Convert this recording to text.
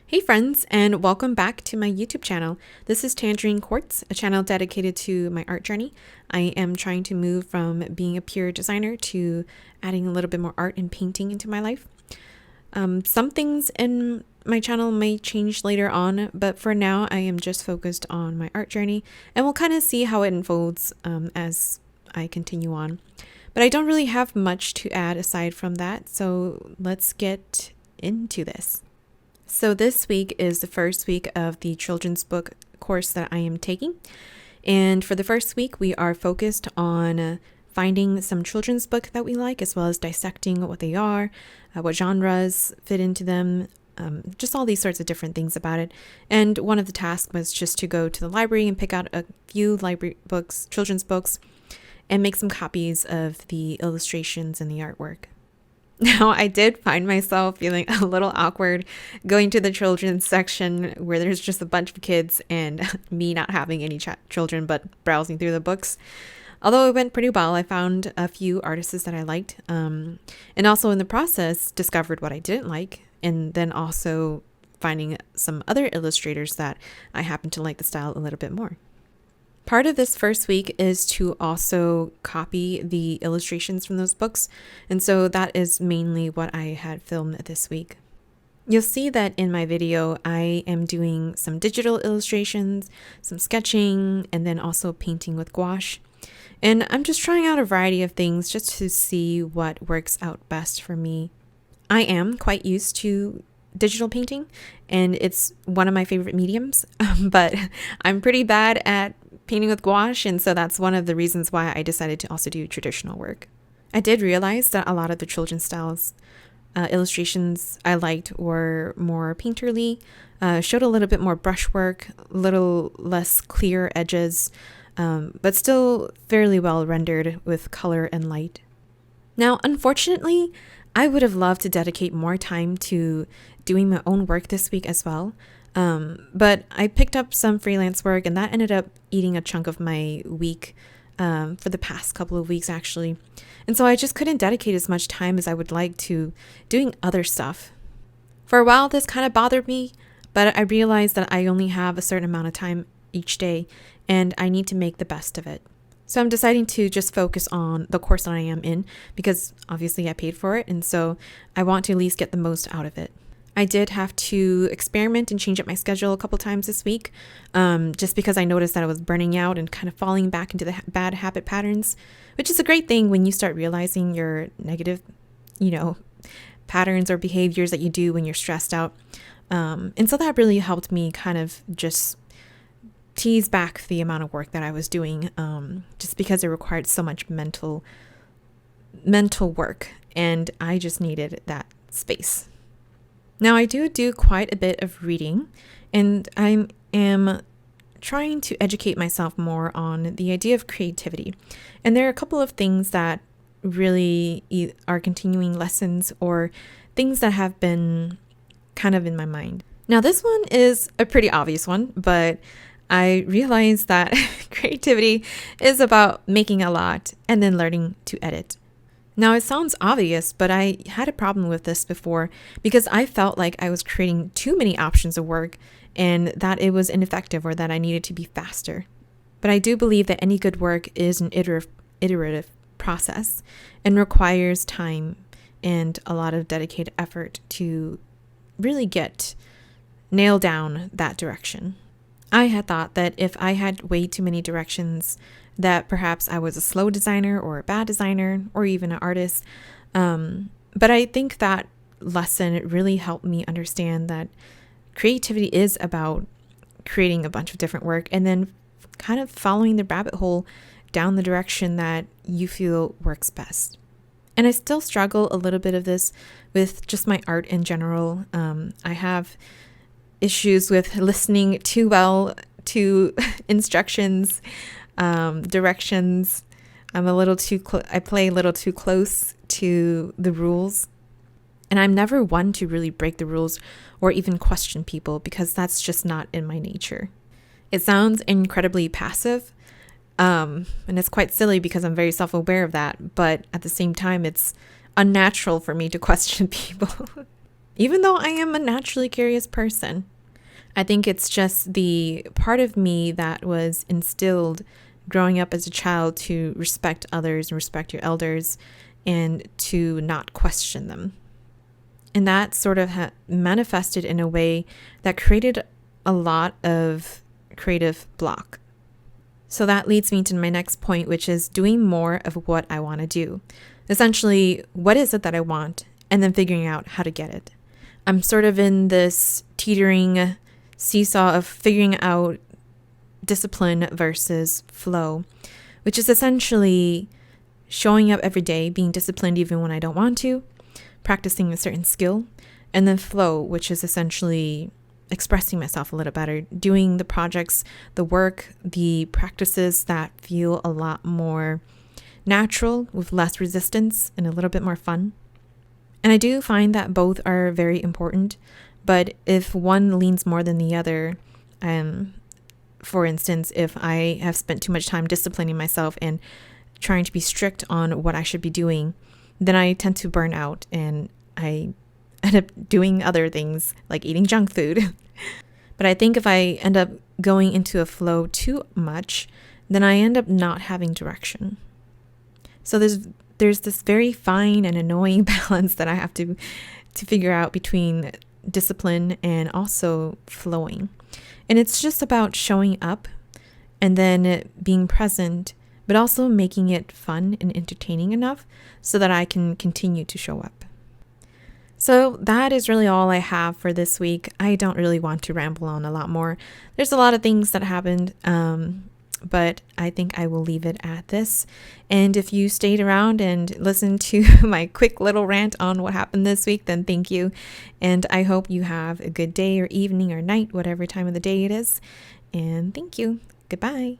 Hey friends, and welcome back to my YouTube channel. This is Tangerine Quartz, a channel dedicated to my art journey. I am trying to move from being a pure designer to adding a little bit more art and painting into my life. Some things in my channel may change later on, but for now I am just focused on my art journey, and we'll kind of see how it unfolds as I continue on. But I don't really have much to add aside from that, so let's get into this. So this week is the first week of the children's book course that I am taking. And for the first week, we are focused on finding some children's book that we like, as well as dissecting what they are, what genres fit into them, just all these sorts of different things about it. And one of the tasks was just to go to the library and pick out a few library books, children's books, and make some copies of the illustrations and the artwork. Now, I did find myself feeling a little awkward going to the children's section where there's just a bunch of kids and me not having any children but browsing through the books. Although it went pretty well, I found a few artists that I liked, and also in the process discovered what I didn't like, and then also finding some other illustrators that I happen to like the style a little bit more. Part of this first week is to also copy the illustrations from those books, and so that is mainly what I had filmed this week. You'll see that in my video I am doing some digital illustrations, some sketching, and then also painting with gouache. And I'm just trying out a variety of things just to see what works out best for me. I am quite used to digital painting, and it's one of my favorite mediums, but I'm pretty bad at painting with gouache, and so that's one of the reasons why I decided to also do traditional work. I did realize that a lot of the children's styles illustrations I liked were more painterly, showed a little bit more brushwork, a little less clear edges, but still fairly well rendered with color and light. Now, unfortunately, I would have loved to dedicate more time to doing my own work this week as well. But I picked up some freelance work, and that ended up eating a chunk of my week for the past couple of weeks, actually. And so I just couldn't dedicate as much time as I would like to doing other stuff. For a while, this kind of bothered me, but I realized that I only have a certain amount of time each day, and I need to make the best of it. So I'm deciding to just focus on the course that I am in, because obviously I paid for it, and so I want to at least get the most out of it. I did have to experiment and change up my schedule a couple times this week, just because I noticed that I was burning out and kind of falling back into the bad habit patterns, which is a great thing when you start realizing your negative, patterns or behaviors that you do when you're stressed out. And so that really helped me kind of just tease back the amount of work that I was doing, just because it required so much mental work, and I just needed that space. Now, I do quite a bit of reading, and I am trying to educate myself more on the idea of creativity. And there are a couple of things that really are continuing lessons or things that have been kind of in my mind. Now, this one is a pretty obvious one, but I realized that creativity is about making a lot and then learning to edit. Now, it sounds obvious, but I had a problem with this before because I felt like I was creating too many options of work and that it was ineffective or that I needed to be faster. But I do believe that any good work is an iterative process and requires time and a lot of dedicated effort to really nail down that direction. I had thought that if I had way too many directions, that perhaps I was a slow designer or a bad designer or even an artist. But I think that lesson really helped me understand that creativity is about creating a bunch of different work and then kind of following the rabbit hole down the direction that you feel works best. And I still struggle a little bit of this with just my art in general. I have issues with listening too well to instructions, directions. I'm a little too I play a little too close to the rules, and I'm never one to really break the rules or even question people because that's just not in my nature. It sounds incredibly passive, and it's quite silly because I'm very self-aware of that, but at the same time it's unnatural for me to question people. even though I am a naturally curious person. I think it's just the part of me that was instilled growing up as a child to respect others and respect your elders and to not question them. And that sort of manifested in a way that created a lot of creative block. So that leads me to my next point, which is doing more of what I want to do. Essentially, what is it that I want? And then figuring out how to get it. I'm sort of in this teetering seesaw of figuring out discipline versus flow, which is essentially showing up every day, being disciplined even when I don't want to, practicing a certain skill, and then flow, which is essentially expressing myself a little better, doing the projects, the work, the practices that feel a lot more natural with less resistance and a little bit more fun. And I do find that both are very important, but if one leans more than the other, for instance, if I have spent too much time disciplining myself and trying to be strict on what I should be doing, then I tend to burn out and I end up doing other things like eating junk food. But I think if I end up going into a flow too much, then I end up not having direction. So there's this very fine and annoying balance that I have to figure out between discipline and also flowing. And it's just about showing up and then being present, but also making it fun and entertaining enough so that I can continue to show up. So that is really all I have for this week. I don't really want to ramble on a lot more. There's a lot of things that happened, but I think I will leave it at this. And if you stayed around and listened to my quick little rant on what happened this week, then thank you. And I hope you have a good day or evening or night, whatever time of the day it is. And thank you. Goodbye.